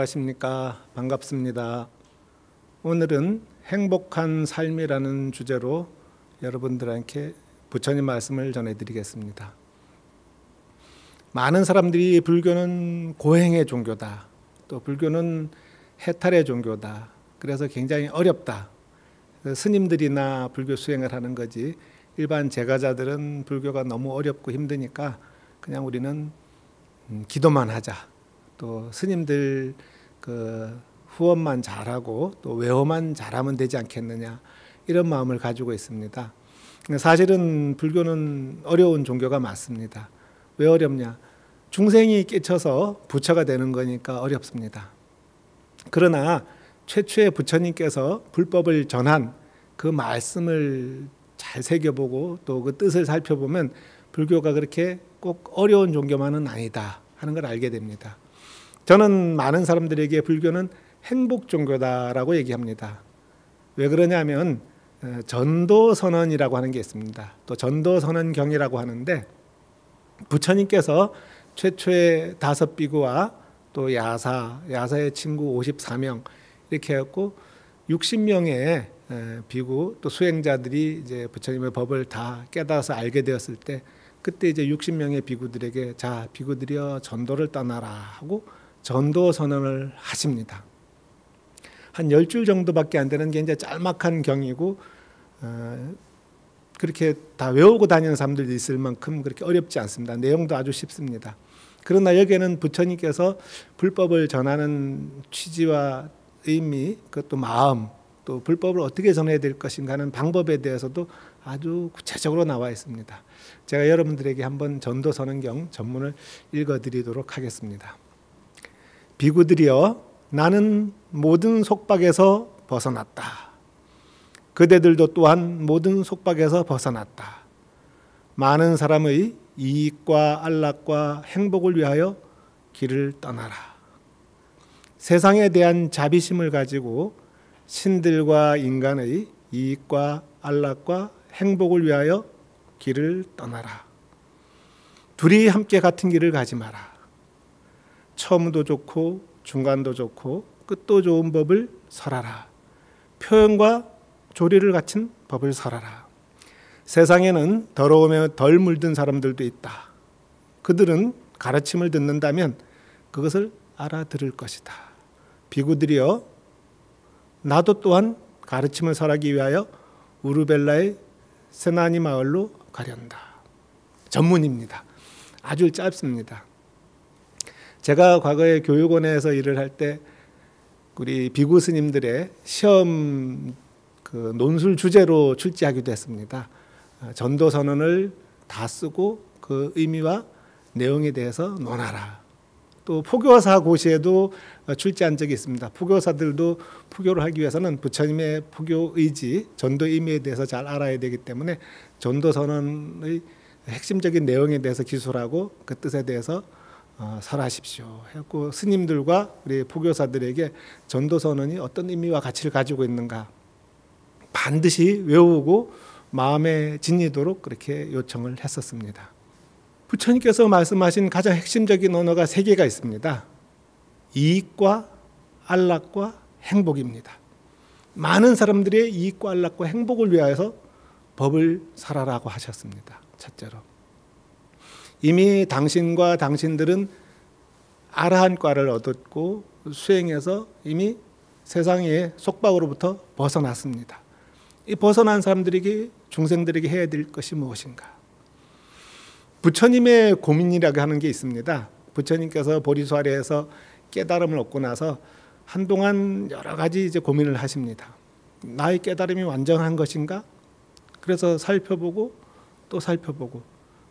안녕하십니까. 반갑습니다. 오늘은 행복한 삶이라는 주제로 여러분들께 부처님 말씀을 전해드리겠습니다. 많은 사람들이 불교는 고행의 종교다, 또 불교는 해탈의 종교다, 그래서 굉장히 어렵다, 스님들이나 불교 수행을 하는 거지 일반 제가자들은 불교가 너무 어렵고 힘드니까 그냥 우리는 기도만 하자, 또 스님들 그 후원만 잘하고 또 외호만 잘하면 되지 않겠느냐, 이런 마음을 가지고 있습니다. 사실은 불교는 어려운 종교가 맞습니다. 왜 어렵냐? 중생이 깨쳐서 부처가 되는 거니까 어렵습니다. 그러나 최초의 부처님께서 불법을 전한 그 말씀을 잘 새겨보고 또 그 뜻을 살펴보면 불교가 그렇게 꼭 어려운 종교만은 아니다 하는 걸 알게 됩니다. 저는 많은 사람들에게 불교는 행복 종교다라고 얘기합니다. 왜 그러냐면 전도선언이라고 하는 게 있습니다. 또 전도선언경이라고 하는데, 부처님께서 최초의 5비구와 또 야사의 친구 54명 이렇게 해갖고 60명의 비구 또 수행자들이 이제 부처님의 법을 다 깨달아서 알게 되었을 때, 그때 이제 60명의 비구들에게 자, 비구들이여 전도를 떠나라 하고 전도 선언을 하십니다. 한 10줄 정도밖에 안 되는 게 이제 짤막한 경이고, 그렇게 다 외우고 다니는 사람들도 있을 만큼 그렇게 어렵지 않습니다. 내용도 아주 쉽습니다. 그러나 여기에는 부처님께서 불법을 전하는 취지와 의미, 그것도 마음, 또 불법을 어떻게 전해야 될 것인가 하는 방법에 대해서도 아주 구체적으로 나와 있습니다. 제가 여러분들에게 한번 전도선언경 전문을 읽어드리도록 하겠습니다. 비구들이여, 나는 모든 속박에서 벗어났다. 그대들도 또한 모든 속박에서 벗어났다. 많은 사람의 이익과 안락과 행복을 위하여 길을 떠나라. 세상에 대한 자비심을 가지고 신들과 인간의 이익과 안락과 행복을 위하여 길을 떠나라. 둘이 함께 같은 길을 가지 마라. 처음도 좋고 중간도 좋고 끝도 좋은 법을 설하라. 표현과 조리를 갖춘 법을 설하라. 세상에는 더러우며 덜 물든 사람들도 있다. 그들은 가르침을 듣는다면 그것을 알아들을 것이다. 비구들이여, 나도 또한 가르침을 설하기 위하여 우르벨라의 세나니 마을로 가련다. 전문입니다. 아주 짧습니다. 제가 과거에 교육원에서 일을 할 때 우리 비구 스님들의 시험 그 논술 주제로 출제하기도 했습니다. 전도 선언을 다 쓰고 그 의미와 내용에 대해서 논하라. 또 포교사 고시에도 출제한 적이 있습니다. 포교사들도 포교를 하기 위해서는 부처님의 포교 의지, 전도 의미에 대해서 잘 알아야 되기 때문에 전도 선언의 핵심적인 내용에 대해서 기술하고 그 뜻에 대해서 설하십시오 했고, 스님들과 우리 포교사들에게 전도 선언이 어떤 의미와 가치를 가지고 있는가 반드시 외우고 마음에 지니도록 그렇게 요청을 했었습니다. 부처님께서 말씀하신 가장 핵심적인 언어가 3개가 있습니다. 이익과 안락과 행복입니다. 많은 사람들의 이익과 안락과 행복을 위하여서 법을 설하라고 하셨습니다. 첫째로, 이미 당신과 당신들은 아라한과를 얻었고 수행해서 이미 세상의 속박으로부터 벗어났습니다. 이 벗어난 사람들에게, 중생들에게 해야 될 것이 무엇인가? 부처님의 고민이라고 하는 게 있습니다. 부처님께서 보리수아래에서 깨달음을 얻고 나서 한동안 여러 가지 이제 고민을 하십니다. 나의 깨달음이 완전한 것인가? 그래서 살펴보고 또 살펴보고,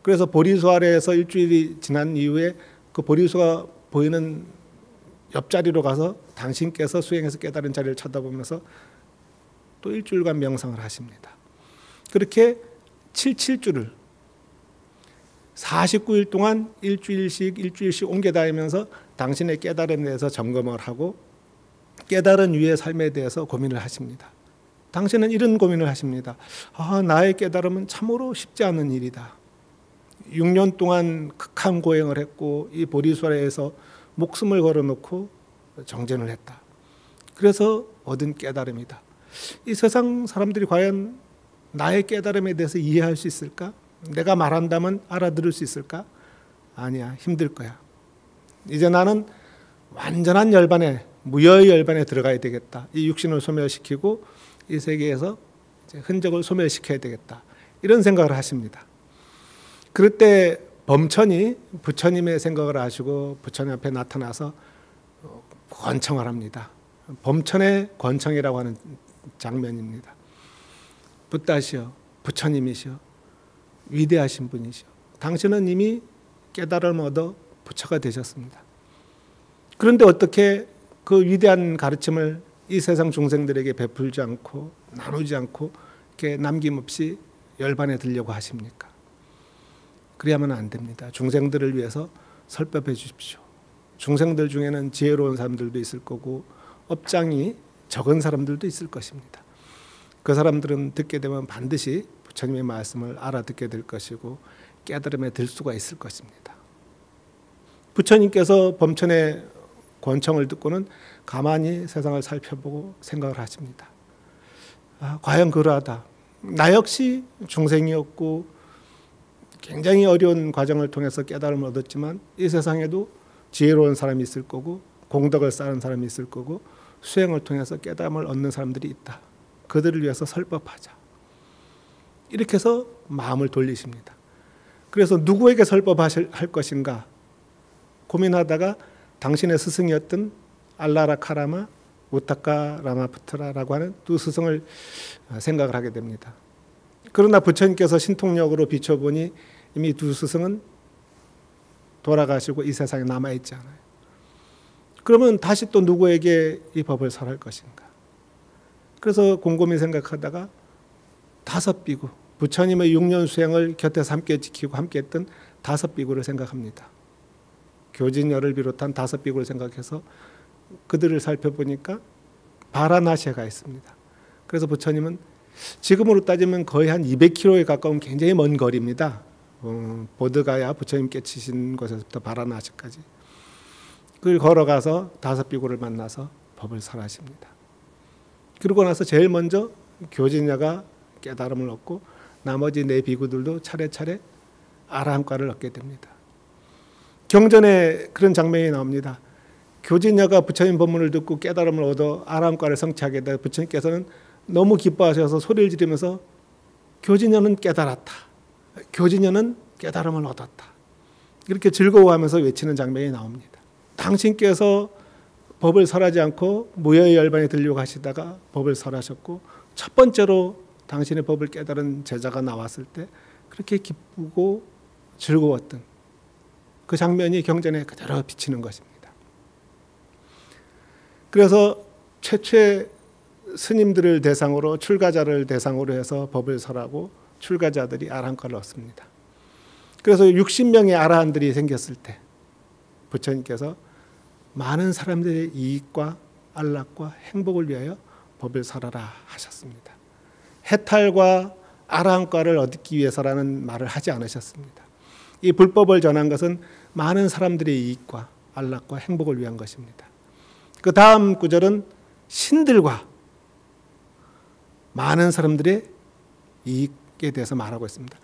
그래서 보리수아래에서 일주일이 지난 이후에 그 보리수가 보이는 옆자리로 가서 당신께서 수행해서 깨달은 자리를 쳐다보면서 또 일주일간 명상을 하십니다. 그렇게 77주를 49일 동안 일주일씩 옮겨다니면서 당신의 깨달음에 대해서 점검을 하고 깨달은 이후의 삶에 대해서 고민을 하십니다. 당신은 이런 고민을 하십니다. 나의 깨달음은 참으로 쉽지 않은 일이다. 6년 동안 극한 고행을 했고 이 보리수아래에서 목숨을 걸어놓고 정진을 했다. 그래서 얻은 깨달음이다. 이 세상 사람들이 과연 나의 깨달음에 대해서 이해할 수 있을까? 내가 말한다면 알아들을 수 있을까? 아니야, 힘들 거야. 이제 나는 완전한 열반에, 무여의 열반에 들어가야 되겠다. 이 육신을 소멸시키고 이 세계에서 이제 흔적을 소멸시켜야 되겠다. 이런 생각을 하십니다. 그럴 때 범천이 부처님의 생각을 하시고 부처님 앞에 나타나서 권청을 합니다. 범천의 권청이라고 하는 장면입니다. 붓다시여, 부처님이시여, 위대하신 분이시여, 당신은 이미 깨달음을 얻어 부처가 되셨습니다. 그런데 어떻게 그 위대한 가르침을 이 세상 중생들에게 베풀지 않고 나누지 않고 이렇게 남김없이 열반에 들려고 하십니까? 그래야만 안 됩니다. 중생들을 위해서 설법해 주십시오. 중생들 중에는 지혜로운 사람들도 있을 거고 업장이 적은 사람들도 있을 것입니다. 그 사람들은 듣게 되면 반드시 부처님의 말씀을 알아듣게 될 것이고 깨달음에 들 수가 있을 것입니다. 부처님께서 범천의 권청을 듣고는 가만히 세상을 살펴보고 생각을 하십니다. 과연 그러하다. 나 역시 중생이었고 굉장히 어려운 과정을 통해서 깨달음을 얻었지만 이 세상에도 지혜로운 사람이 있을 거고 공덕을 쌓은 사람이 있을 거고 수행을 통해서 깨달음을 얻는 사람들이 있다. 그들을 위해서 설법하자. 이렇게 해서 마음을 돌리십니다. 그래서 누구에게 설법할 것인가 고민하다가 당신의 스승이었던 알라라 카라마, 우타카 라마푸트라라고 하는 두 스승을 생각을 하게 됩니다. 그러나 부처님께서 신통력으로 비춰보니 이미 두 스승은 돌아가시고 이 세상에 남아있지 않아요. 그러면 다시 또 누구에게 이 법을 설할 것인가? 그래서 곰곰이 생각하다가 5비구, 부처님의 6년 수행을 곁에서 함께 지키고 함께 했던 5비구를 생각합니다. 교진열을 비롯한 5비구를 생각해서 그들을 살펴보니까 바라나시에 가 있습니다. 그래서 부처님은 지금으로 따지면 거의 한 200km에 가까운 굉장히 먼 거리입니다. 보드가야 부처님 깨치신 곳에서부터 바라나시까지. 그걸 걸어가서 5비구를 만나서 법을 설하십니다. 그러고 나서 제일 먼저 교진야가 깨달음을 얻고 나머지 4비구들도 차례차례 아라함과를 얻게 됩니다. 경전에 그런 장면이 나옵니다. 교진야가 부처님 법문을 듣고 깨달음을 얻어 아라함과를 성취하게 되어 부처님께서는 너무 기뻐하셔서 소리를 지르면서 교진야는 깨달았다. 교진야는 깨달음을 얻었다. 이렇게 즐거워하면서 외치는 장면이 나옵니다. 당신께서 법을 설하지 않고 무여의 열반에 들려고 하시다가 법을 설하셨고 첫 번째로 당신의 법을 깨달은 제자가 나왔을 때 그렇게 기쁘고 즐거웠던 그 장면이 경전에 그대로 비치는 것입니다. 그래서 최초의 스님들을 대상으로 출가자를 대상으로 해서 법을 설하고 출가자들이 아라한과를 얻습니다. 그래서 60명의 아라한들이 생겼을 때 부처님께서 많은 사람들의 이익과 안락과 행복을 위하여 법을 설하라 하셨습니다. 해탈과 아라한과를 얻기 위해서라는 말을 하지 않으셨습니다. 이 불법을 전한 것은 많은 사람들의 이익과 안락과 행복을 위한 것입니다. 그 다음 구절은 신들과 많은 사람들의 이익에 대해서 말하고 있습니다.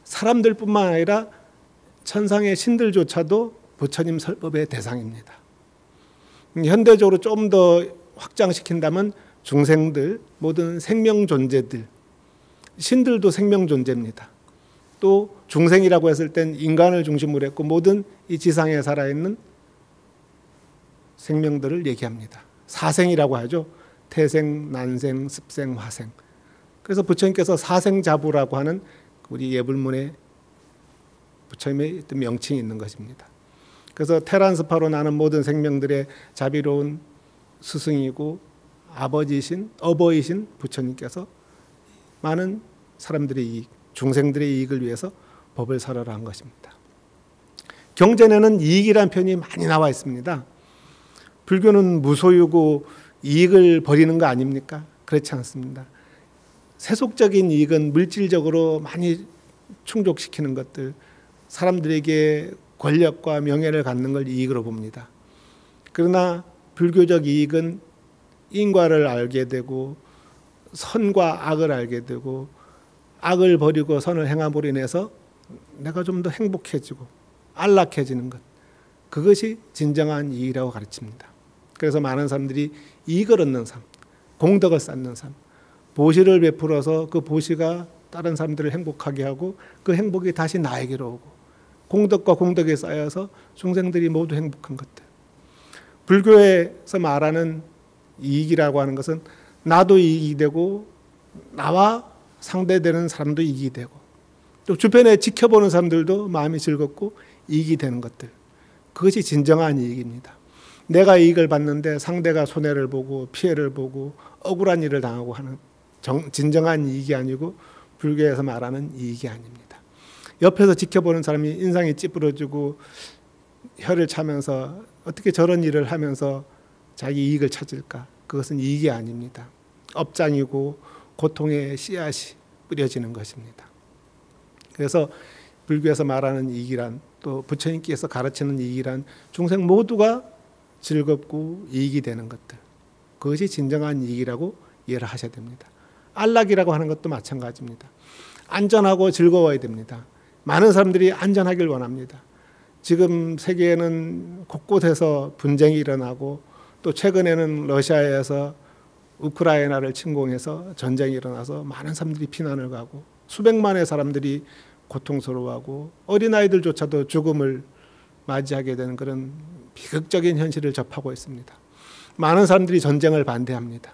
사람들뿐만 아니라 천상의 신들조차도 부처님 설법의 대상입니다. 현대적으로 좀 더 확장시킨다면 중생들, 모든 생명 존재들, 신들도 생명 존재입니다. 또 중생이라고 했을 땐 인간을 중심으로 했고 모든 이 지상에 살아있는 생명들을 얘기합니다. 사생이라고 하죠. 태생, 난생, 습생, 화생. 그래서 부처님께서 사생자부라고 하는 우리 예불문에 부처님의 명칭이 있는 것입니다. 그래서 테란스파로 나는 모든 생명들의 자비로운 스승이고 아버지이신 어버이신 부처님께서 많은 사람들의 이익, 중생들의 이익을 위해서 법을 설하라 한 것입니다. 경전에는 이익이라는 표현이 많이 나와 있습니다. 불교는 무소유고 이익을 버리는 거 아닙니까? 그렇지 않습니다. 세속적인 이익은 물질적으로 많이 충족시키는 것들, 사람들에게 권력과 명예를 갖는 걸 이익으로 봅니다. 그러나 불교적 이익은 인과를 알게 되고 선과 악을 알게 되고 악을 버리고 선을 행함으로 인해서 내가 좀 더 행복해지고 안락해지는 것, 그것이 진정한 이익이라고 가르칩니다. 그래서 많은 사람들이 이익을 얻는 삶, 공덕을 쌓는 삶, 보시를 베풀어서 그 보시가 다른 사람들을 행복하게 하고 그 행복이 다시 나에게로 오고 공덕과 공덕이 쌓여서 중생들이 모두 행복한 것들. 불교에서 말하는 이익이라고 하는 것은 나도 이익이 되고 나와 상대되는 사람도 이익이 되고 또 주변에 지켜보는 사람들도 마음이 즐겁고 이익이 되는 것들, 그것이 진정한 이익입니다. 내가 이익을 받는데 상대가 손해를 보고 피해를 보고 억울한 일을 당하고 하는 진정한 이익이 아니고 불교에서 말하는 이익이 아닙니다. 옆에서 지켜보는 사람이 인상이 찌푸러지고 혀를 차면서 어떻게 저런 일을 하면서 자기 이익을 찾을까? 그것은 이익이 아닙니다. 업장이고 고통의 씨앗이 뿌려지는 것입니다. 그래서 불교에서 말하는 이익이란, 또 부처님께서 가르치는 이익이란 중생 모두가 즐겁고 이익이 되는 것들, 그것이 진정한 이익이라고 이해를 하셔야 됩니다. 안락이라고 하는 것도 마찬가지입니다. 안전하고 즐거워야 됩니다. 많은 사람들이 안전하길 원합니다. 지금 세계에는 곳곳에서 분쟁이 일어나고 또 최근에는 러시아에서 우크라이나를 침공해서 전쟁이 일어나서 많은 사람들이 피난을 가고 수백만의 사람들이 고통스러워하고 어린아이들조차도 죽음을 맞이하게 되는 그런 비극적인 현실을 접하고 있습니다. 많은 사람들이 전쟁을 반대합니다.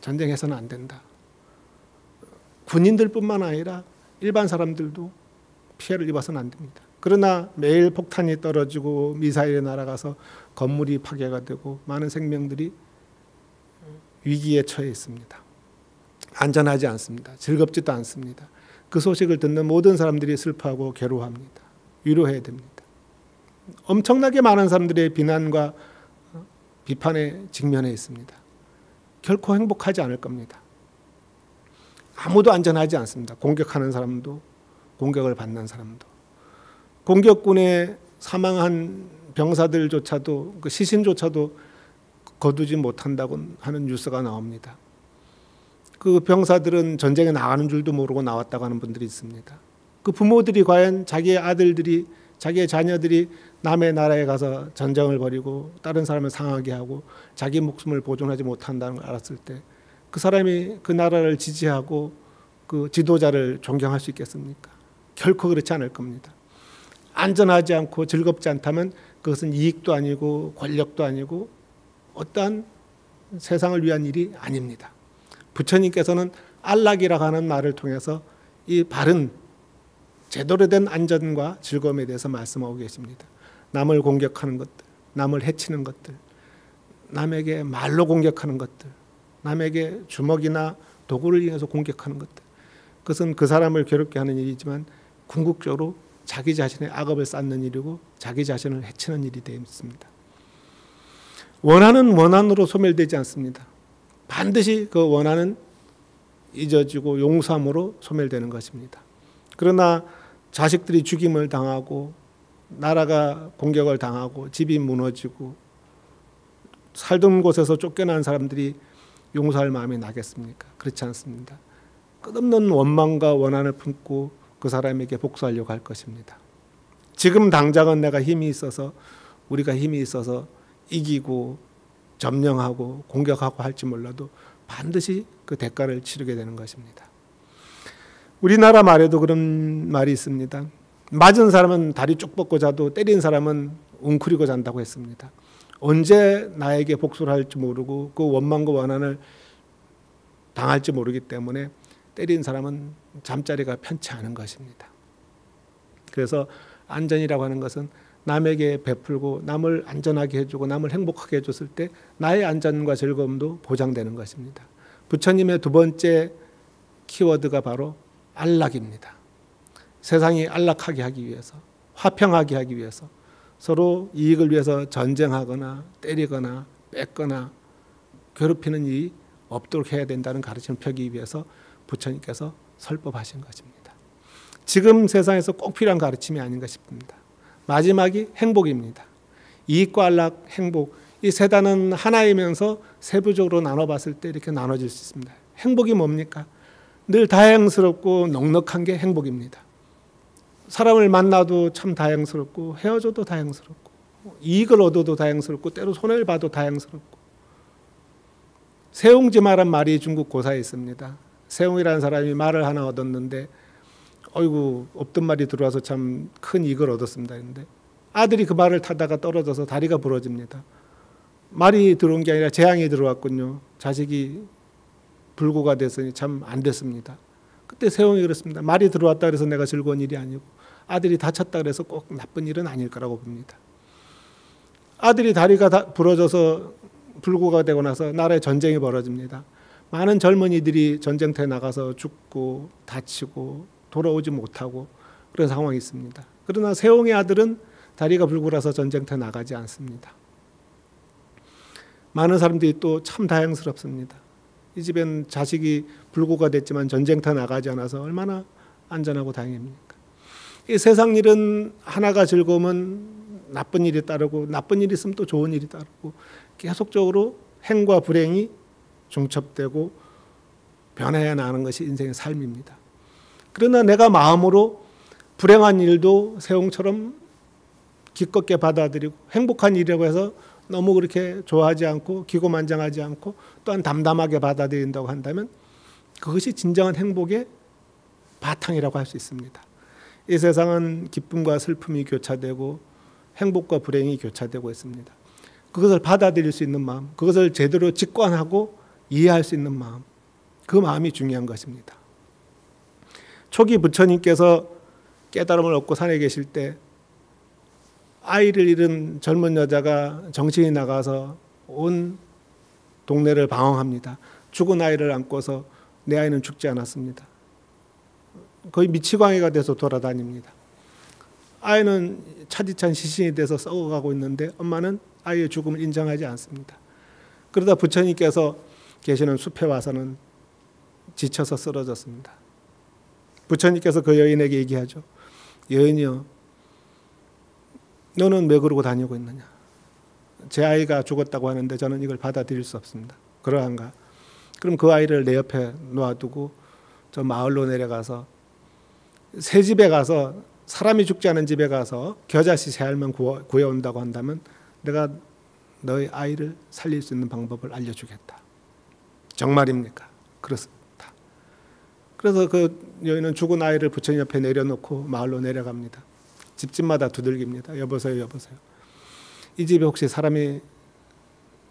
전쟁해서는 안 된다. 군인들뿐만 아니라 일반 사람들도 피해를 입어서는 안 됩니다. 그러나 매일 폭탄이 떨어지고 미사일이 날아가서 건물이 파괴가 되고 많은 생명들이 위기에 처해 있습니다. 안전하지 않습니다. 즐겁지도 않습니다. 그 소식을 듣는 모든 사람들이 슬퍼하고 괴로워합니다. 위로해야 됩니다. 엄청나게 많은 사람들의 비난과 비판에 직면해 있습니다. 결코 행복하지 않을 겁니다. 아무도 안전하지 않습니다. 공격하는 사람도, 공격을 받는 사람도. 공격군에 사망한 병사들조차도, 그 시신조차도 거두지 못한다고 하는 뉴스가 나옵니다. 그 병사들은 전쟁에 나가는 줄도 모르고 나왔다고 하는 분들이 있습니다. 그 부모들이 과연 자기의 아들들이, 자기의 자녀들이 남의 나라에 가서 전쟁을 벌이고 다른 사람을 상하게 하고 자기 목숨을 보존하지 못한다는 걸 알았을 때 그 사람이 그 나라를 지지하고 그 지도자를 존경할 수 있겠습니까? 결코 그렇지 않을 겁니다. 안전하지 않고 즐겁지 않다면 그것은 이익도 아니고 권력도 아니고 어떠한 세상을 위한 일이 아닙니다. 부처님께서는 안락이라고 하는 말을 통해서 이 바른 제대로 된 안전과 즐거움에 대해서 말씀하고 계십니다. 남을 공격하는 것들, 남을 해치는 것들, 남에게 말로 공격하는 것들, 남에게 주먹이나 도구를 이용해서 공격하는 것들, 그것은 그 사람을 괴롭게 하는 일이지만 궁극적으로 자기 자신의 악업을 쌓는 일이고 자기 자신을 해치는 일이 되어 있습니다. 원한은 원한으로 소멸되지 않습니다. 반드시 그 원한은 잊어지고 용서함으로 소멸되는 것입니다. 그러나 자식들이 죽임을 당하고 나라가 공격을 당하고 집이 무너지고 살던 곳에서 쫓겨난 사람들이 용서할 마음이 나겠습니까? 그렇지 않습니다. 끝없는 원망과 원한을 품고 그 사람에게 복수하려고 할 것입니다. 지금 당장은 내가 힘이 있어서, 우리가 힘이 있어서 이기고 점령하고 공격하고 할지 몰라도 반드시 그 대가를 치르게 되는 것입니다. 우리나라 말에도 그런 말이 있습니다. 맞은 사람은 다리 쭉 뻗고 자도 때린 사람은 웅크리고 잔다고 했습니다. 언제 나에게 복수를 할지 모르고 그 원망과 원한을 당할지 모르기 때문에 때린 사람은 잠자리가 편치 않은 것입니다. 그래서 안전이라고 하는 것은 남에게 베풀고 남을 안전하게 해주고 남을 행복하게 해줬을 때 나의 안전과 즐거움도 보장되는 것입니다. 부처님의 두 번째 키워드가 바로 안락입니다. 세상이 안락하게 하기 위해서, 화평하게 하기 위해서, 서로 이익을 위해서 전쟁하거나 때리거나 뺏거나 괴롭히는 일이 없도록 해야 된다는 가르침을 펴기 위해서 부처님께서 설법하신 것입니다. 지금 세상에서 꼭 필요한 가르침이 아닌가 싶습니다. 마지막이 행복입니다. 이익과 안락, 행복, 이 세 단은 하나이면서 세부적으로 나눠봤을 때 이렇게 나눠질 수 있습니다. 행복이 뭡니까? 늘 다양스럽고 넉넉한 게 행복입니다. 사람을 만나도 참 다양스럽고 헤어져도 다양스럽고 이익을 얻어도 다양스럽고 때로 손해를 봐도 다양스럽고. 세옹지마란 말이 중국 고사에 있습니다. 세옹이라는 사람이 말을 하나 얻었는데 어이구 없던 말이 들어와서 참 큰 이익을 얻었습니다. 그런데 아들이 그 말을 타다가 떨어져서 다리가 부러집니다. 말이 들어온 게 아니라 재앙이 들어왔군요. 자식이 불구가 됐으니 참 안 됐습니다. 그때 세옹이 그랬습니다. 말이 들어왔다 그래서 내가 즐거운 일이 아니고 아들이 다쳤다 그래서 꼭 나쁜 일은 아닐 거라고 봅니다. 아들이 다리가 부러져서 불구가 되고 나서 나라에 전쟁이 벌어집니다. 많은 젊은이들이 전쟁터에 나가서 죽고 다치고 돌아오지 못하고 그런 상황이 있습니다. 그러나 세옹의 아들은 다리가 불구라서 전쟁터에 나가지 않습니다. 많은 사람들이 또 참 다양스럽습니다. 이 집엔 자식이 불구가 됐지만 전쟁터에 나가지 않아서 얼마나 안전하고 다행입니까? 이 세상 일은 하나가 즐거우면 나쁜 일이 따르고 나쁜 일이 있으면 또 좋은 일이 따르고 계속적으로 행과 불행이 중첩되고 변해야 나가는 것이 인생의 삶입니다. 그러나 내가 마음으로 불행한 일도 세옹처럼 기껍게 받아들이고 행복한 일이라고 해서 너무 그렇게 좋아하지 않고 기고만장하지 않고 또한 담담하게 받아들인다고 한다면 그것이 진정한 행복의 바탕이라고 할 수 있습니다. 이 세상은 기쁨과 슬픔이 교차되고 행복과 불행이 교차되고 있습니다. 그것을 받아들일 수 있는 마음, 그것을 제대로 직관하고 이해할 수 있는 마음, 그 마음이 중요한 것입니다. 초기 부처님께서 깨달음을 얻고 산에 계실 때 아이를 잃은 젊은 여자가 정신이 나가서 온 동네를 방황합니다. 죽은 아이를 안고서 내 아이는 죽지 않았습니다. 거의 미치광이가 돼서 돌아다닙니다. 아이는 차디찬 시신이 돼서 썩어가고 있는데 엄마는 아이의 죽음을 인정하지 않습니다. 그러다 부처님께서 계시는 숲에 와서는 지쳐서 쓰러졌습니다. 부처님께서 그 여인에게 얘기하죠. 여인이여, 너는 왜 그러고 다니고 있느냐? 제 아이가 죽었다고 하는데 저는 이걸 받아들일 수 없습니다. 그러한가? 그럼 그 아이를 내 옆에 놓아두고 저 마을로 내려가서 새 집에 가서 사람이 죽지 않은 집에 가서 겨자씨 새 알만 구해온다고 한다면 내가 너의 아이를 살릴 수 있는 방법을 알려주겠다. 정말입니까? 그렇습니다. 그래서 그 여인은 죽은 아이를 부처님 옆에 내려놓고 마을로 내려갑니다. 집집마다 두들깁니다. 여보세요, 여보세요. 이 집에 혹시 사람이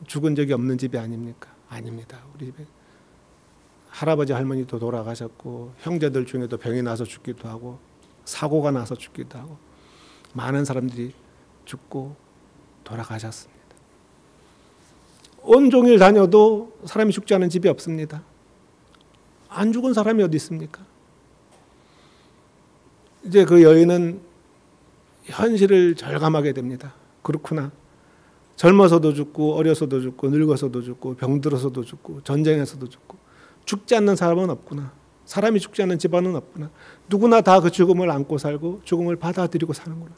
죽은 적이 없는 집이 아닙니까? 아닙니다. 우리 집에 할아버지 할머니도 돌아가셨고 형제들 중에도 병이 나서 죽기도 하고 사고가 나서 죽기도 하고 많은 사람들이 죽고 돌아가셨습니다. 온종일 다녀도 사람이 죽지 않은 집이 없습니다. 안 죽은 사람이 어디 있습니까? 이제 그 여인은 현실을 절감하게 됩니다. 그렇구나. 젊어서도 죽고 어려서도 죽고 늙어서도 죽고 병들어서도 죽고 전쟁에서도 죽고 죽지 않는 사람은 없구나. 사람이 죽지 않는 집안은 없구나. 누구나 다 그 죽음을 안고 살고 죽음을 받아들이고 사는구나.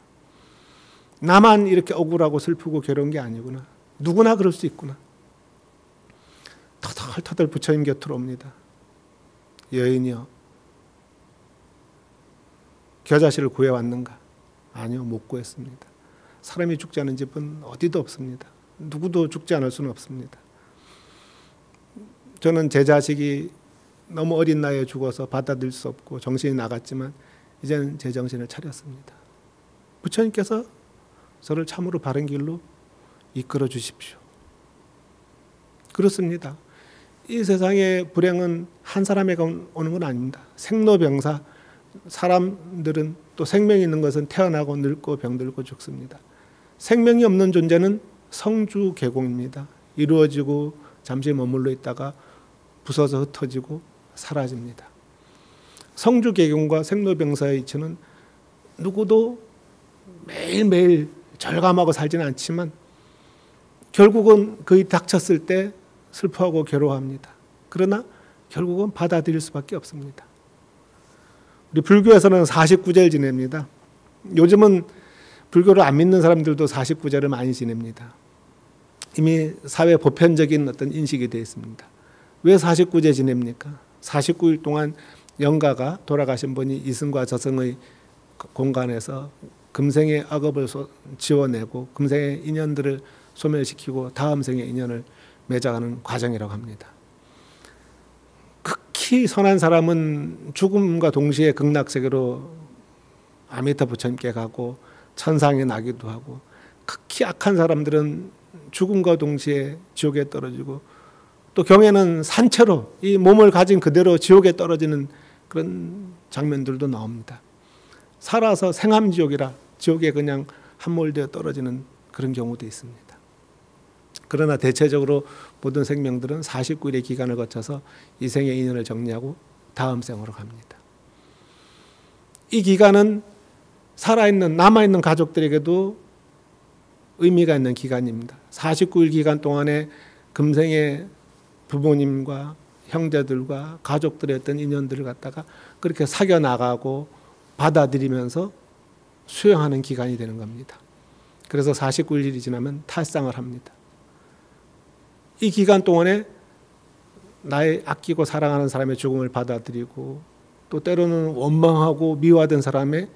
나만 이렇게 억울하고 슬프고 괴로운 게 아니구나. 누구나 그럴 수 있구나. 터덜터덜 부처님 곁으로 옵니다. 여인이여, 겨자씨를 구해왔는가? 아니요, 못 구했습니다. 사람이 죽지 않은 집은 어디도 없습니다. 누구도 죽지 않을 수는 없습니다. 저는 제 자식이 너무 어린 나이에 죽어서 받아들일 수 없고 정신이 나갔지만 이제는 제 정신을 차렸습니다. 부처님께서 저를 참으로 바른 길로 이끌어 주십시오. 그렇습니다. 이 세상의 불행은 한 사람에게 오는 건 아닙니다. 생로병사, 사람들은 또 생명이 있는 것은 태어나고 늙고 병들고 죽습니다. 생명이 없는 존재는 성주계공입니다. 이루어지고 잠시 머물러 있다가 부서져 흩어지고 사라집니다. 성주계공과 생로병사의 이치는 누구도 매일매일 절감하고 살지는 않지만 결국은 그의 닥쳤을 때 슬퍼하고 괴로워합니다. 그러나 결국은 받아들일 수밖에 없습니다. 우리 불교에서는 49제를 지냅니다. 요즘은 불교를 안 믿는 사람들도 49제를 많이 지냅니다. 이미 사회 보편적인 어떤 인식이 되어 있습니다. 왜 49제 지냅니까? 49일 동안 영가가 돌아가신 분이 이승과 저승의 공간에서 금생의 악업을 지워내고 금생의 인연들을 소멸시키고 다음 생의 인연을 맺어가는 과정이라고 합니다. 극히 선한 사람은 죽음과 동시에 극락세계로 아미타 부처님께 가고 천상에 나기도 하고, 극히 악한 사람들은 죽음과 동시에 지옥에 떨어지고, 또 경에는 산채로 이 몸을 가진 그대로 지옥에 떨어지는 그런 장면들도 나옵니다. 살아서 생함지옥이라 지옥에 그냥 함몰되어 떨어지는 그런 경우도 있습니다. 그러나 대체적으로 모든 생명들은 49일의 기간을 거쳐서 이 생의 인연을 정리하고 다음 생으로 갑니다. 이 기간은 살아있는 남아있는 가족들에게도 의미가 있는 기간입니다. 49일 기간 동안에 금생의 부모님과 형제들과 가족들의 어떤 인연들을 갖다가 그렇게 사겨나가고 받아들이면서 수용하는 기간이 되는 겁니다. 그래서 49일이 지나면 탈상을 합니다. 이 기간 동안에 나의 아끼고 사랑하는 사람의 죽음을 받아들이고, 또 때로는 원망하고 미워하던 사람의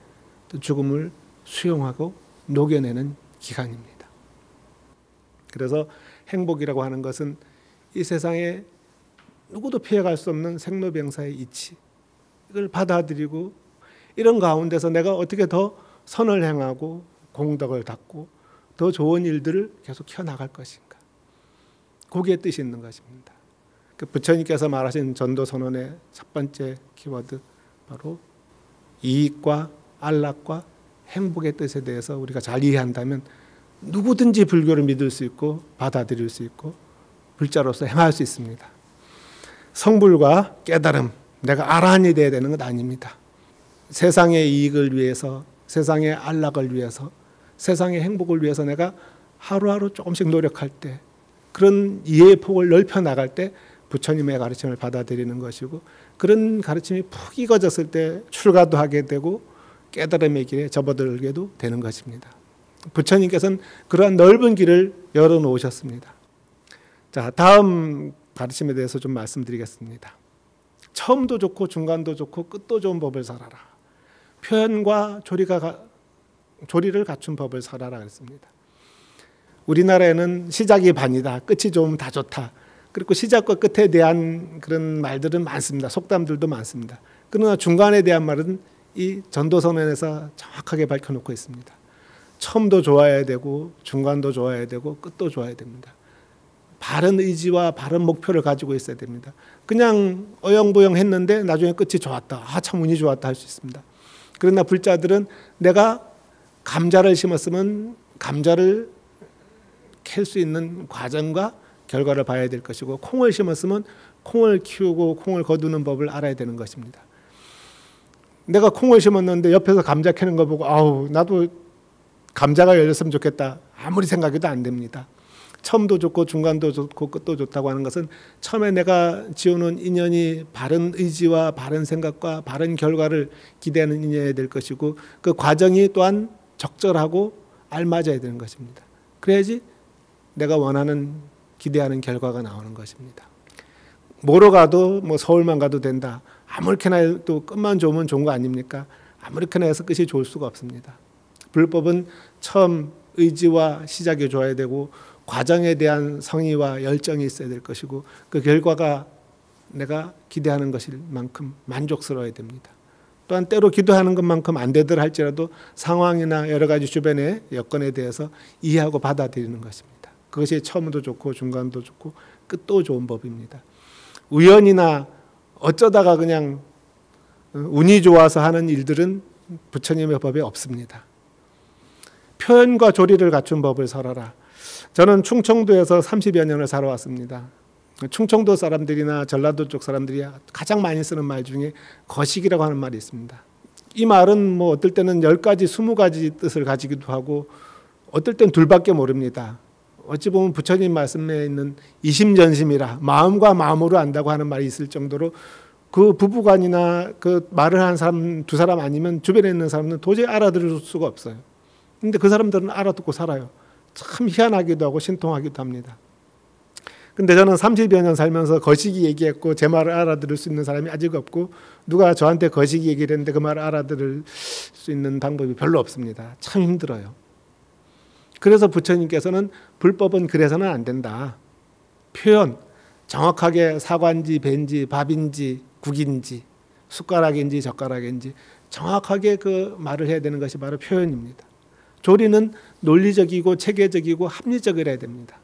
죽음을 수용하고 녹여내는 기간입니다. 그래서 행복이라고 하는 것은 이 세상에 누구도 피해갈 수 없는 생로병사의 이치, 이걸 받아들이고 이런 가운데서 내가 어떻게 더 선을 행하고 공덕을 닦고 더 좋은 일들을 계속 켜나갈 것인가, 거기에 뜻이 있는 것입니다. 그 부처님께서 말하신 전도선언의 첫 번째 키워드, 바로 이익과 안락과 행복의 뜻에 대해서 우리가 잘 이해한다면 누구든지 불교를 믿을 수 있고 받아들일 수 있고 불자로서 행할 수 있습니다. 성불과 깨달음, 내가 아라한이 되어야 되는 건 아닙니다. 세상의 이익을 위해서, 세상의 안락을 위해서, 세상의 행복을 위해서 내가 하루하루 조금씩 노력할 때, 그런 이해의 폭을 넓혀 나갈 때 부처님의 가르침을 받아들이는 것이고, 그런 가르침이 푹 익어졌을 때 출가도 하게 되고 깨달음의 길에 접어들게도 되는 것입니다. 부처님께서는 그러한 넓은 길을 열어놓으셨습니다. 자, 다음 가르침에 대해서 좀 말씀드리겠습니다. 처음도 좋고 중간도 좋고 끝도 좋은 법을 살아라. 표현과 조리를 갖춘 법을 살아라 그랬습니다. 우리나라에는 시작이 반이다, 끝이 좋으면 다 좋다, 그리고 시작과 끝에 대한 그런 말들은 많습니다. 속담들도 많습니다. 그러나 중간에 대한 말은 이 전도선언에서 정확하게 밝혀놓고 있습니다. 처음도 좋아야 되고 중간도 좋아야 되고 끝도 좋아야 됩니다. 바른 의지와 바른 목표를 가지고 있어야 됩니다. 그냥 어영부영 했는데 나중에 끝이 좋았다, 참 운이 좋았다 할 수 있습니다. 그러나 불자들은 내가 감자를 심었으면 감자를 캘 수 있는 과정과 결과를 봐야 될 것이고, 콩을 심었으면 콩을 키우고 콩을 거두는 법을 알아야 되는 것입니다. 내가 콩을 심었는데 옆에서 감자 캐는 거 보고 아우 나도 감자가 열렸으면 좋겠다, 아무리 생각해도 안 됩니다. 처음도 좋고 중간도 좋고 끝도 좋다고 하는 것은 처음에 내가 지어놓은 인연이 바른 의지와 바른 생각과 바른 결과를 기대하는 인연이 될 것이고, 그 과정이 또한 적절하고 알맞아야 되는 것입니다. 그래야지 내가 원하는 기대하는 결과가 나오는 것입니다. 뭐로 가도 뭐 서울만 가도 된다, 아무렇게나 해도 끝만 좋으면 좋은 거 아닙니까? 아무렇게나 해서 끝이 좋을 수가 없습니다. 불법은 처음 의지와 시작이 좋아야 되고 과정에 대한 성의와 열정이 있어야 될 것이고, 그 결과가 내가 기대하는 것일 만큼 만족스러워야 됩니다. 또한 때로 기도하는 것만큼 안 되더라 할지라도 상황이나 여러 가지 주변의 여건에 대해서 이해하고 받아들이는 것입니다. 그것이 처음도 좋고 중간도 좋고 끝도 좋은 법입니다. 우연이나 어쩌다가 그냥 운이 좋아서 하는 일들은 부처님의 법에 없습니다. 표현과 조리를 갖춘 법을 살아라. 저는 충청도에서 30여 년을 살아왔습니다. 충청도 사람들이나 전라도 쪽 사람들이 가장 많이 쓰는 말 중에 거식이라고 하는 말이 있습니다. 이 말은 뭐 어떨 때는 10가지, 20가지 뜻을 가지기도 하고 어떨 땐 둘밖에 모릅니다. 어찌 보면 부처님 말씀에 있는 이심전심이라, 마음과 마음으로 안다고 하는 말이 있을 정도로 그 부부간이나 그 말을 하는 사람 두 사람 아니면 주변에 있는 사람은 도저히 알아들을 수가 없어요. 근데 그 사람들은 알아듣고 살아요. 참 희한하기도 하고 신통하기도 합니다. 근데 저는 30여 년 살면서 거시기 얘기했고 제 말을 알아들을 수 있는 사람이 아직 없고, 누가 저한테 거시기 얘기를 했는데 그 말을 알아들을 수 있는 방법이 별로 없습니다. 참 힘들어요. 그래서 부처님께서는 불법은 그래서는 안 된다. 표현, 정확하게 사과인지 배인지 밥인지 국인지 숟가락인지 젓가락인지 정확하게 그 말을 해야 되는 것이 바로 표현입니다. 조리는 논리적이고 체계적이고 합리적이어야 됩니다.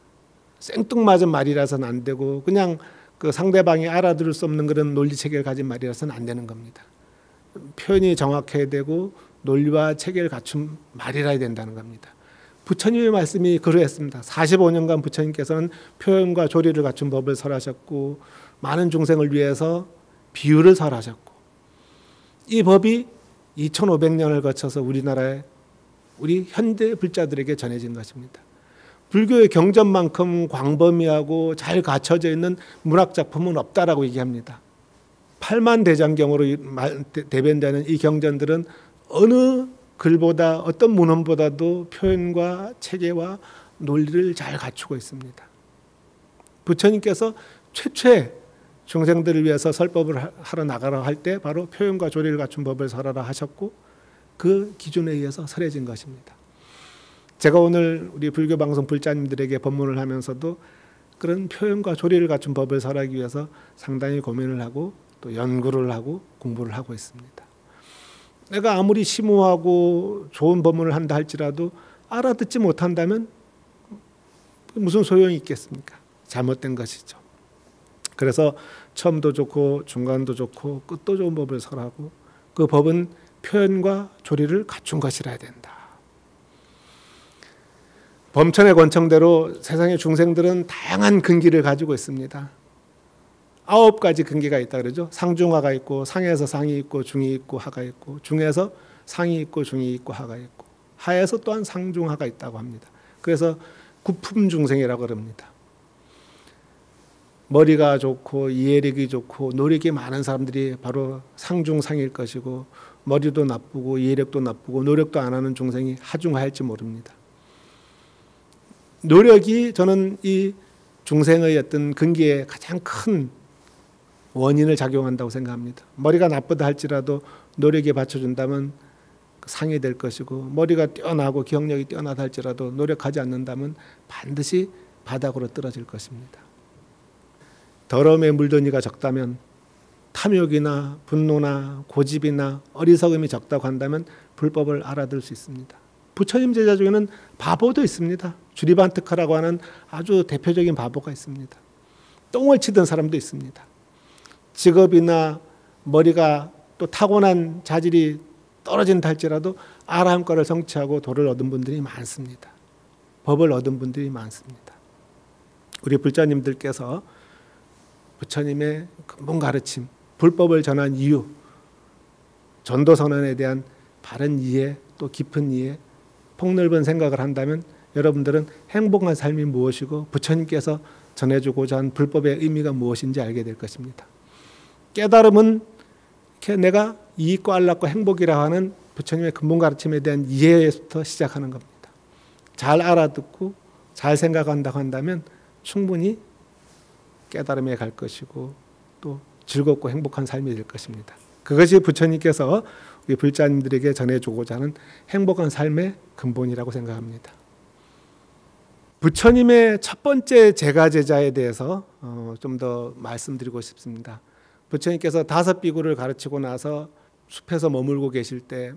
생뚱맞은 말이라서는 안 되고 그냥 그 상대방이 알아들을 수 없는 그런 논리 체계를 가진 말이라서는 안 되는 겁니다. 표현이 정확해야 되고 논리와 체계를 갖춘 말이라야 된다는 겁니다. 부처님의 말씀이 그러했습니다. 45년간 부처님께서는 표현과 조리를 갖춘 법을 설하셨고 많은 중생을 위해서 비유를 설하셨고, 이 법이 2500년을 거쳐서 우리나라에 우리 현대 불자들에게 전해진 것입니다. 불교의 경전만큼 광범위하고 잘 갖춰져 있는 문학작품은 없다라고 얘기합니다. 8만 대장경으로 대변되는 이 경전들은 어느 글보다 어떤 문헌보다도 표현과 체계와 논리를 잘 갖추고 있습니다. 부처님께서 최초의 중생들을 위해서 설법을 하러 나가라 할 때 바로 표현과 조리를 갖춘 법을 설하라 하셨고 그 기준에 의해서 설해진 것입니다. 제가 오늘 우리 불교방송 불자님들에게 법문을 하면서도 그런 표현과 조리를 갖춘 법을 설하기 위해서 상당히 고민을 하고 또 연구를 하고 공부를 하고 있습니다. 내가 아무리 심오하고 좋은 법문을 한다 할지라도 알아듣지 못한다면 무슨 소용이 있겠습니까? 잘못된 것이죠. 그래서 처음도 좋고 중간도 좋고 끝도 좋은 법을 설하고 그 법은 표현과 조리를 갖춘 것이라야 된다. 범천의 권청대로 세상의 중생들은 다양한 근기를 가지고 있습니다. 9가지 근기가 있다 그러죠. 상중하가 있고 상에서 상이 있고 중이 있고 하가 있고 중에서 상이 있고 중이 있고 하가 있고 하에서 또한 상중하가 있다고 합니다. 그래서 구품 중생이라고 그럽니다. 머리가 좋고 이해력이 좋고 노력이 많은 사람들이 바로 상중상일 것이고, 머리도 나쁘고 이해력도 나쁘고 노력도 안 하는 중생이 하중하일지 모릅니다. 노력이 저는 이 중생의 어떤 근기에 가장 큰 원인을 작용한다고 생각합니다. 머리가 나쁘다 할지라도 노력에 받쳐준다면 상이 될 것이고, 머리가 뛰어나고 기억력이 뛰어나다 할지라도 노력하지 않는다면 반드시 바닥으로 떨어질 것입니다. 더러움에 물든 이가 적다면, 탐욕이나 분노나 고집이나 어리석음이 적다고 한다면 불법을 알아들 수 있습니다. 부처님 제자 중에는 바보도 있습니다. 주리반특하라고 하는 아주 대표적인 바보가 있습니다. 똥을 치던 사람도 있습니다. 직업이나 머리가 또 타고난 자질이 떨어진다 할지라도 아라함과를 성취하고 도를 얻은 분들이 많습니다. 법을 얻은 분들이 많습니다. 우리 불자님들께서 부처님의 근본 가르침, 불법을 전한 이유, 전도선언에 대한 바른 이해, 또 깊은 이해, 폭넓은 생각을 한다면 여러분들은 행복한 삶이 무엇이고 부처님께서 전해주고자 한 불법의 의미가 무엇인지 알게 될 것입니다. 깨달음은 내가 이익과 안락과 행복이라 하는 부처님의 근본 가르침에 대한 이해에서부터 시작하는 겁니다. 잘 알아듣고 잘 생각한다고 한다면 충분히 깨달음에 갈 것이고 또 즐겁고 행복한 삶이 될 것입니다. 그것이 부처님께서 우리 불자님들에게 전해주고자 하는 행복한 삶의 근본이라고 생각합니다. 부처님의 첫 번째 제가제자에 대해서 좀 더 말씀드리고 싶습니다. 부처님께서 5비구를 가르치고 나서 숲에서 머물고 계실 때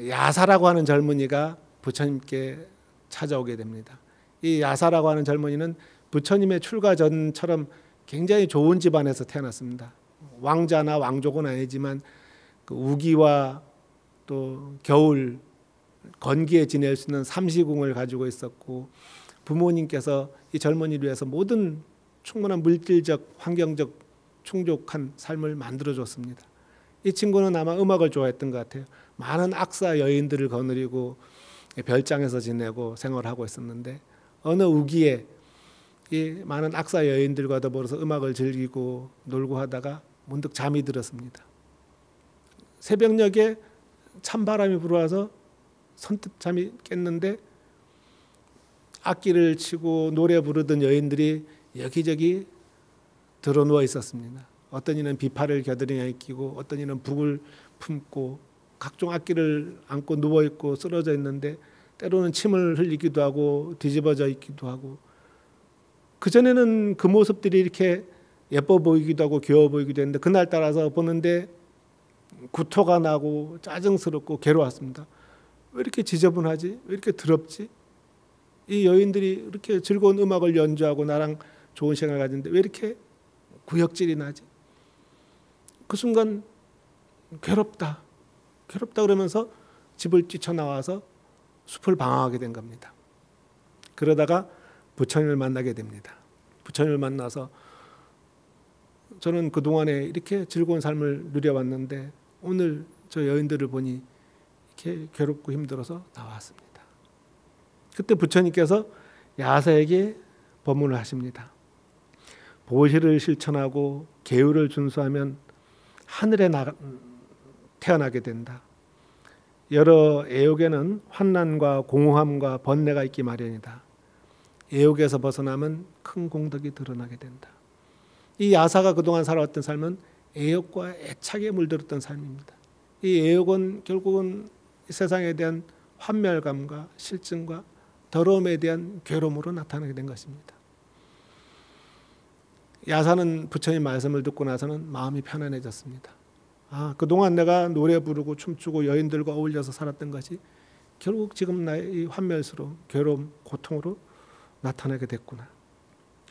야사라고 하는 젊은이가 부처님께 찾아오게 됩니다. 이 야사라고 하는 젊은이는 부처님의 출가 전처럼 굉장히 좋은 집안에서 태어났습니다. 왕자나 왕족은 아니지만 그 우기와 또 겨울 건기에 지낼 수 있는 삼시궁을 가지고 있었고, 부모님께서 이 젊은이를 위해서 모든 충분한 물질적, 환경적 충족한 삶을 만들어줬습니다. 이 친구는 아마 음악을 좋아했던 것 같아요. 많은 악사 여인들을 거느리고 별장에서 지내고 생활하고 있었는데 어느 우기에 이 많은 악사 여인들과 더불어서 음악을 즐기고 놀고 하다가 문득 잠이 들었습니다. 새벽녘에 찬바람이 불어와서 선뜻 잠이 깼는데 악기를 치고 노래 부르던 여인들이 여기저기 드러누워 있었습니다. 어떤 이는 비파를 겨드랑이에 끼고 어떤 이는 북을 품고 각종 악기를 안고 누워 있고 쓰러져 있는데 때로는 침을 흘리기도 하고 뒤집어져 있기도 하고, 그전에는 그 모습들이 이렇게 예뻐 보이기도 하고 귀여워 보이기도 했는데 그날 따라서 보는데 구토가 나고 짜증스럽고 괴로웠습니다. 왜 이렇게 지저분하지? 왜 이렇게 더럽지? 이 여인들이 이렇게 즐거운 음악을 연주하고 나랑 좋은 시간을 가지는데 왜 이렇게 구역질이 나지? 그 순간 괴롭다 그러면서 집을 뛰쳐나와서 숲을 방황하게 된 겁니다. 그러다가 부처님을 만나게 됩니다. 부처님을 만나서 저는 그동안에 이렇게 즐거운 삶을 누려왔는데 오늘 저 여인들을 보니 이렇게 괴롭고 힘들어서 나왔습니다. 그때 부처님께서 야사에게 법문을 하십니다. 보시를 실천하고 계율을 준수하면 하늘에 태어나게 된다. 여러 애욕에는 환난과 공허함과 번뇌가 있기 마련이다. 애욕에서 벗어나면 큰 공덕이 드러나게 된다. 이 야사가 그동안 살아왔던 삶은 애욕과 애착에 물들었던 삶입니다. 이 애욕은 결국은 세상에 대한 환멸감과 실증과 더러움에 대한 괴로움으로 나타나게 된 것입니다. 야사는 부처님 말씀을 듣고 나서는 마음이 편안해졌습니다. 그동안 내가 노래 부르고 춤추고 여인들과 어울려서 살았던 것이 결국 지금 나의 이 환멸스러움, 괴로움, 고통으로 나타나게 됐구나.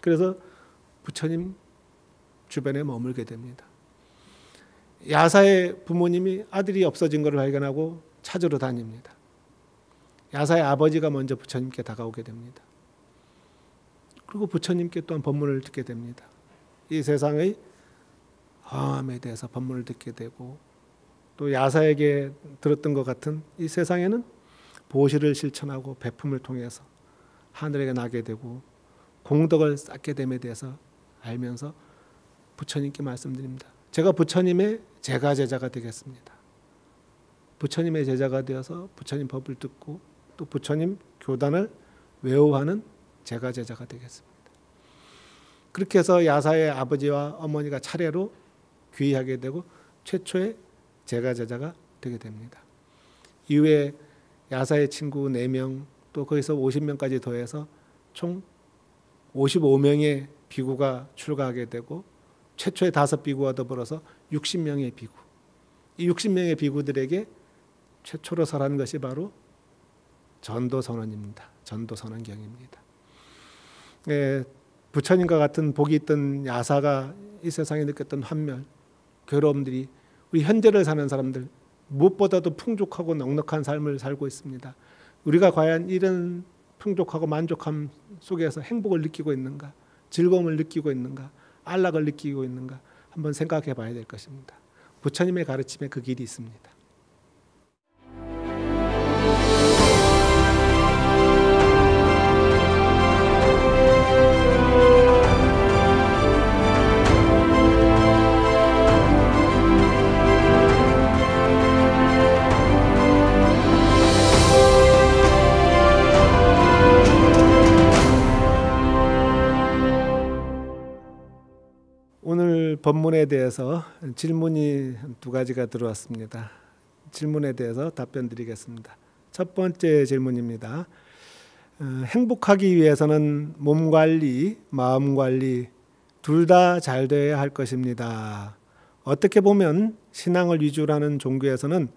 그래서 부처님 주변에 머물게 됩니다. 야사의 부모님이 아들이 없어진 것을 발견하고 찾으러 다닙니다. 야사의 아버지가 먼저 부처님께 다가오게 됩니다. 그리고 부처님께 또한 법문을 듣게 됩니다. 이 세상의 허함에 대해서 법문을 듣게 되고, 또 야사에게 들었던 것 같은 이 세상에는 보시를 실천하고 베품을 통해서 하늘에게 나게 되고 공덕을 쌓게 됨에 대해서 알면서 부처님께 말씀드립니다. 제가 부처님의 제자가 되겠습니다. 부처님의 제자가 되어서 부처님 법을 듣고 또 부처님 교단을 외우하는 제자가 되겠습니다. 그렇게 해서 야사의 아버지와 어머니가 차례로 귀의하게 되고 최초의 제자가 되게 됩니다. 이후에 야사의 친구 4명 또 거기서 50명까지 더해서 총 55명의 비구가 출가하게 되고 최초의 5비구와 더불어서 60명의 비구. 이 60명의 비구들에게 최초로 설한 것이 바로 전도선언입니다. 전도선언경입니다. 부처님과 같은 복이 있던 야사가 이 세상에 느꼈던 환멸, 괴로움들이 우리 현재를 사는 사람들 무엇보다도 풍족하고 넉넉한 삶을 살고 있습니다. 우리가 과연 이런 풍족하고 만족함 속에서 행복을 느끼고 있는가, 즐거움을 느끼고 있는가, 안락을 느끼고 있는가 한번 생각해 봐야 될 것입니다. 부처님의 가르침에 그 길이 있습니다. 오늘 법문에 대해서 질문이 2가지가 들어왔습니다. 질문에 대해서 답변 드리겠습니다. 첫 번째 질문입니다. 행복하기 위해서는 몸 관리, 마음 관리 둘 다 잘 돼야 할 것입니다. 어떻게 보면 신앙을 위주로 하는 종교에서는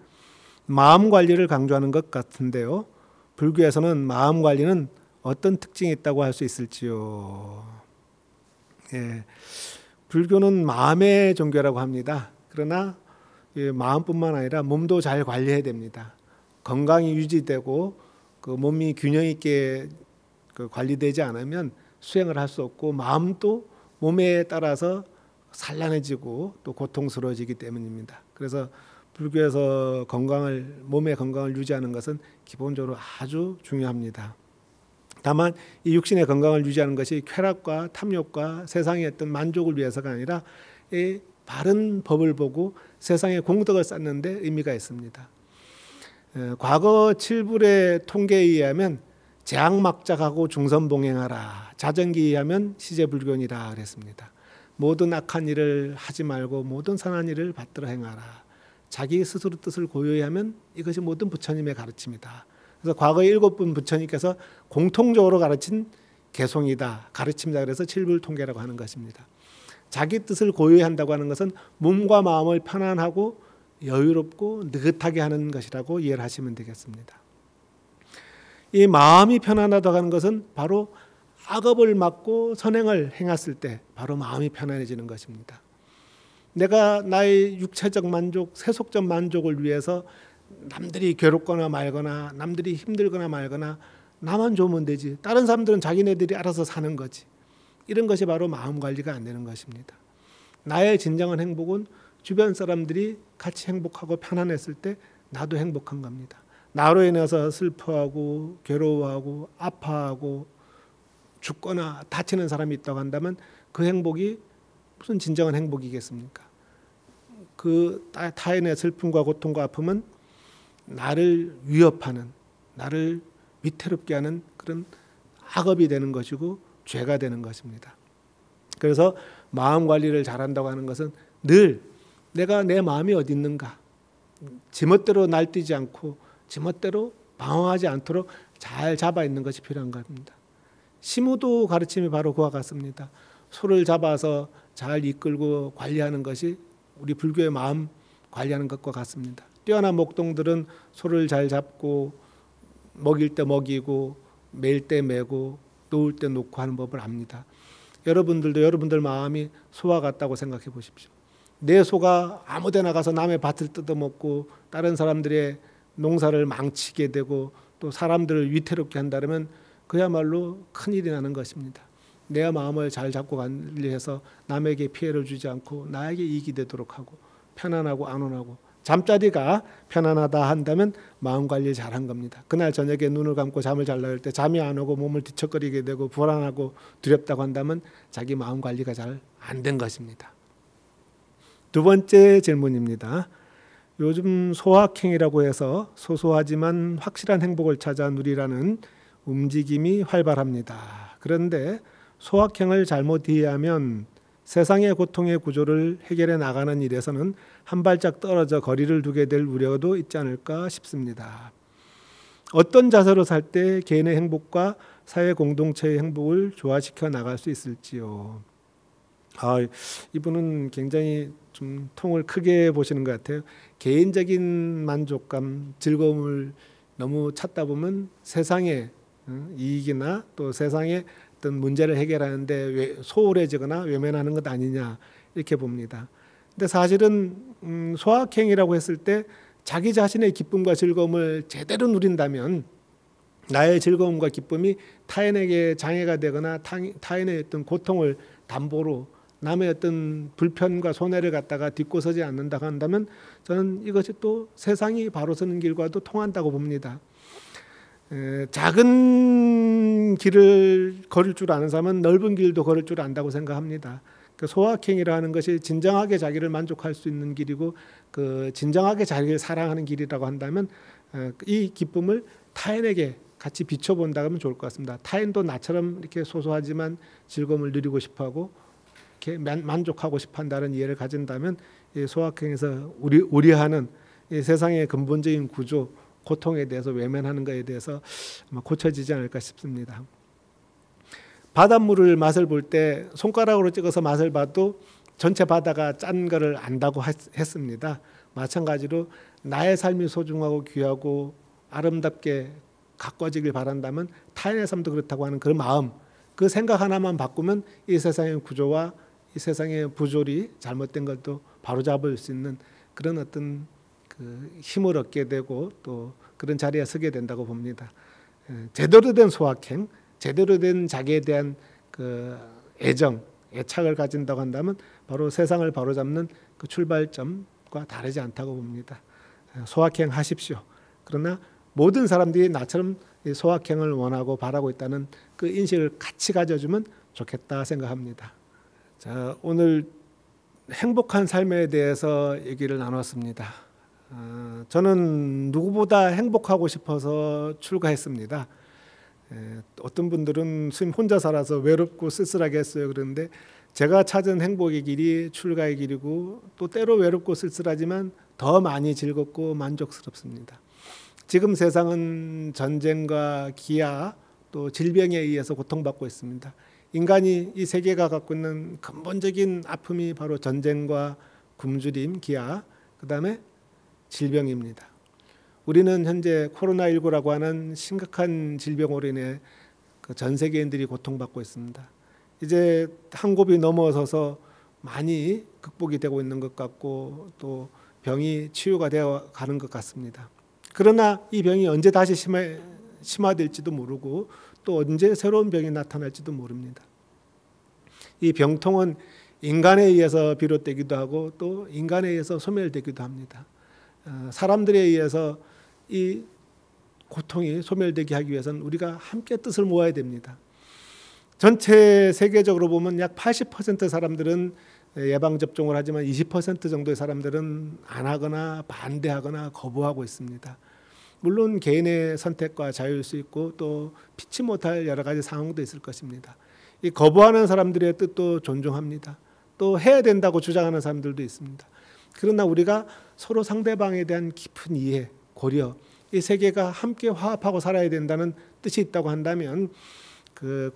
마음 관리를 강조하는 것 같은데요. 불교에서는 마음 관리는 어떤 특징이 있다고 할 수 있을지요? 불교는 마음의 종교라고 합니다. 그러나 마음뿐만 아니라 몸도 잘 관리해야 됩니다. 건강이 유지되고 그 몸이 균형 있게 관리되지 않으면 수행을 할 수 없고 마음도 몸에 따라서 산란해지고 또 고통스러워지기 때문입니다. 그래서 불교에서 몸의 건강을 유지하는 것은 기본적으로 아주 중요합니다. 다만 이 육신의 건강을 유지하는 것이 쾌락과 탐욕과 세상의 어떤 만족을 위해서가 아니라 이 바른 법을 보고 세상의 공덕을 쌓는 데 의미가 있습니다. 과거 칠불의 통계에 의하면 재앙막작하고 중선봉행하라. 자전기에 하면 시제불견이라 그랬습니다. 모든 악한 일을 하지 말고 모든 선한 일을 받들어 행하라. 자기 스스로 뜻을 고요히 하면 이것이 모든 부처님의 가르침이다. 그래서 과거에 7분 부처님께서 공통적으로 가르친 개송이다, 가르침이다. 그래서 칠불통계라고 하는 것입니다. 자기 뜻을 고요히 한다고 하는 것은 몸과 마음을 편안하고 여유롭고 느긋하게 하는 것이라고 이해를 하시면 되겠습니다. 이 마음이 편안하다고 하는 것은 바로 악업을 막고 선행을 행했을 때 바로 마음이 편안해지는 것입니다. 내가 나의 육체적 만족, 세속적 만족을 위해서 남들이 괴롭거나 말거나 남들이 힘들거나 말거나 나만 좋으면 되지, 다른 사람들은 자기네들이 알아서 사는 거지, 이런 것이 바로 마음 관리가 안 되는 것입니다. 나의 진정한 행복은 주변 사람들이 같이 행복하고 편안했을 때 나도 행복한 겁니다. 나로 인해서 슬퍼하고 괴로워하고 아파하고 죽거나 다치는 사람이 있다고 한다면 그 행복이 무슨 진정한 행복이겠습니까? 그 타인의 슬픔과 고통과 아픔은 나를 위협하는, 나를 위태롭게 하는 그런 악업이 되는 것이고 죄가 되는 것입니다. 그래서 마음 관리를 잘한다고 하는 것은 늘 내가 내 마음이 어디 있는가, 지멋대로 날뛰지 않고 지멋대로 방황하지 않도록 잘 잡아 있는 것이 필요한 겁니다. 시무도 가르침이 바로 그와 같습니다. 소를 잡아서 잘 이끌고 관리하는 것이 우리 불교의 마음 관리하는 것과 같습니다. 뛰어난 목동들은 소를 잘 잡고 먹일 때 먹이고 매일 때 매고 놓을 때 놓고 하는 법을 압니다. 여러분들도 여러분들 마음이 소와 같다고 생각해 보십시오. 내 소가 아무 데 나가서 남의 밭을 뜯어먹고 다른 사람들의 농사를 망치게 되고 또 사람들을 위태롭게 한다면 그야말로 큰일이 나는 것입니다. 내 마음을 잘 잡고 관리해서 남에게 피해를 주지 않고 나에게 이익이 되도록 하고 편안하고 안온하고, 잠자리가 편안하다 한다면 마음 관리 잘한 겁니다. 그날 저녁에 눈을 감고 잠을 잘 나올 때 잠이 안 오고 몸을 뒤척거리게 되고 불안하고 두렵다고 한다면 자기 마음 관리가 잘 안 된 것입니다. 두 번째 질문입니다. 요즘 소확행이라고 해서 소소하지만 확실한 행복을 찾아 누리라는 움직임이 활발합니다. 그런데 소확행을 잘못 이해하면 세상의 고통의 구조를 해결해 나가는 일에서는 한 발짝 떨어져 거리를 두게 될 우려도 있지 않을까 싶습니다. 어떤 자세로 살 때 개인의 행복과 사회 공동체의 행복을 조화시켜 나갈 수 있을지요? 이분은 굉장히 좀 통을 크게 보시는 것 같아요. 개인적인 만족감, 즐거움을 너무 찾다 보면 세상의 이익이나 또 세상의 어떤 문제를 해결하는데 소홀해지거나 외면하는 것 아니냐, 이렇게 봅니다. 근데 사실은 소확행이라고 했을 때 자기 자신의 기쁨과 즐거움을 제대로 누린다면 나의 즐거움과 기쁨이 타인에게 장애가 되거나 타인의 어떤 고통을 담보로 남의 어떤 불편과 손해를 갖다가 딛고 서지 않는다고 한다면 저는 이것이 또 세상이 바로 서는 길과도 통한다고 봅니다. 작은 길을 걸을 줄 아는 사람은 넓은 길도 걸을 줄 안다고 생각합니다. 그 소확행이라는 것이 진정하게 자기를 만족할 수 있는 길이고 그 진정하게 자기를 사랑하는 길이라고 한다면 이 기쁨을 타인에게 같이 비춰본다면 좋을 것 같습니다. 타인도 나처럼 이렇게 소소하지만 즐거움을 누리고 싶어하고 이렇게 만족하고 싶어한다는 이해를 가진다면 이 소확행에서 우려하는 이 세상의 근본적인 구조, 고통에 대해서 외면하는 것에 대해서 아마 고쳐지지 않을까 싶습니다. 바닷물을 맛을 볼 때 손가락으로 찍어서 맛을 봐도 전체 바다가 짠 거를 안다고 했습니다. 마찬가지로 나의 삶이 소중하고 귀하고 아름답게 가꿔지길 바란다면 타인의 삶도 그렇다고 하는 그 마음, 그 생각 하나만 바꾸면 이 세상의 구조와 이 세상의 부조리, 잘못된 것도 바로잡을 수 있는 그런 어떤 그 힘을 얻게 되고 또 그런 자리에 서게 된다고 봅니다. 제대로 된 소확행, 제대로 된 자기에 대한 그 애정, 애착을 가진다고 한다면 바로 세상을 바로잡는 그 출발점과 다르지 않다고 봅니다. 소확행 하십시오. 그러나 모든 사람들이 나처럼 소확행을 원하고 바라고 있다는 그 인식을 같이 가져주면 좋겠다 생각합니다. 자, 오늘 행복한 삶에 대해서 얘기를 나눴습니다. 저는 누구보다 행복하고 싶어서 출가했습니다. 어떤 분들은 스님 혼자 살아서 외롭고 쓸쓸하게 했어요. 그런데 제가 찾은 행복의 길이 출가의 길이고 또 때로 외롭고 쓸쓸하지만 더 많이 즐겁고 만족스럽습니다. 지금 세상은 전쟁과 기아 또 질병에 의해서 고통받고 있습니다. 인간이 이 세계가 갖고 있는 근본적인 아픔이 바로 전쟁과 굶주림, 기아, 그 다음에 질병입니다. 우리는 현재 코로나19라고 하는 심각한 질병으로 인해 전 세계인들이 고통받고 있습니다. 이제 한 곱이 넘어서서 많이 극복이 되고 있는 것 같고 또 병이 치유가 되어 가는 것 같습니다. 그러나 이 병이 언제 다시 심화될지도 모르고 또 언제 새로운 병이 나타날지도 모릅니다. 이 병통은 인간에 의해서 비롯되기도 하고 또 인간에 의해서 소멸되기도 합니다. 사람들에 의해서 이 고통이 소멸되게 하기 위해서는 우리가 함께 뜻을 모아야 됩니다. 전체 세계적으로 보면 약 80% 사람들은 예방접종을 하지만 20% 정도의 사람들은 안 하거나 반대하거나 거부하고 있습니다. 물론 개인의 선택과 자유일 수 있고 또 피치 못할 여러 가지 상황도 있을 것입니다. 이 거부하는 사람들의 뜻도 존중합니다. 또 해야 된다고 주장하는 사람들도 있습니다. 그러나 우리가 서로 상대방에 대한 깊은 이해, 고려, 이 세계가 함께 화합하고 살아야 된다는 뜻이 있다고 한다면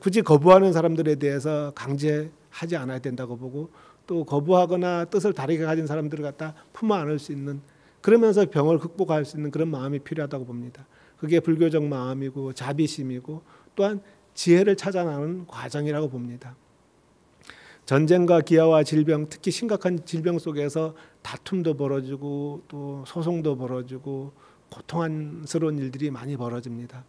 굳이 거부하는 사람들에 대해서 강제하지 않아야 된다고 보고 또 거부하거나 뜻을 다르게 가진 사람들을 갖다 품어 안을 수 있는 그러면서 병을 극복할 수 있는 그런 마음이 필요하다고 봅니다. 그게 불교적 마음이고 자비심이고 또한 지혜를 찾아나가는 과정이라고 봅니다. 전쟁과 기아와 질병, 특히 심각한 질병 속에서 다툼도 벌어지고 또 소송도 벌어지고 고통스러운 일들이 많이 벌어집니다.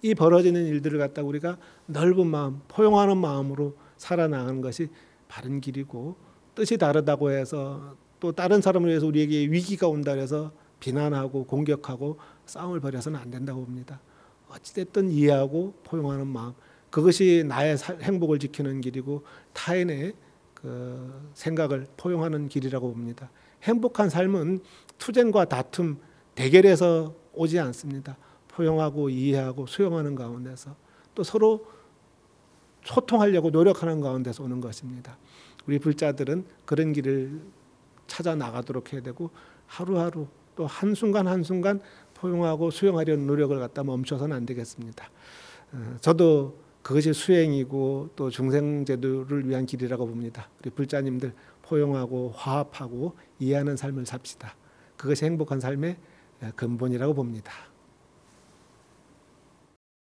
이 벌어지는 일들을 갖다 우리가 넓은 마음, 포용하는 마음으로 살아나가는 것이 바른 길이고 뜻이 다르다고 해서 또 다른 사람을 위해서 우리에게 위기가 온다 해서 비난하고 공격하고 싸움을 벌여서는 안 된다고 봅니다. 어찌됐든 이해하고 포용하는 마음, 그것이 나의 행복을 지키는 길이고 타인의 생각을 포용하는 길이라고 봅니다. 행복한 삶은 투쟁과 다툼, 대결에서 오지 않습니다. 포용하고 이해하고 수용하는 가운데서 또 서로 소통하려고 노력하는 가운데서 오는 것입니다. 우리 불자들은 그런 길을 찾아 나가도록 해야 되고 하루하루 또 한순간 한순간 포용하고 수용하려는 노력을 갖다 멈춰서는 안 되겠습니다. 저도 그것이 수행이고 또 중생제도를 위한 길이라고 봅니다. 우리 불자님들 포용하고 화합하고 이해하는 삶을 삽시다. 그것이 행복한 삶의 근본이라고 봅니다.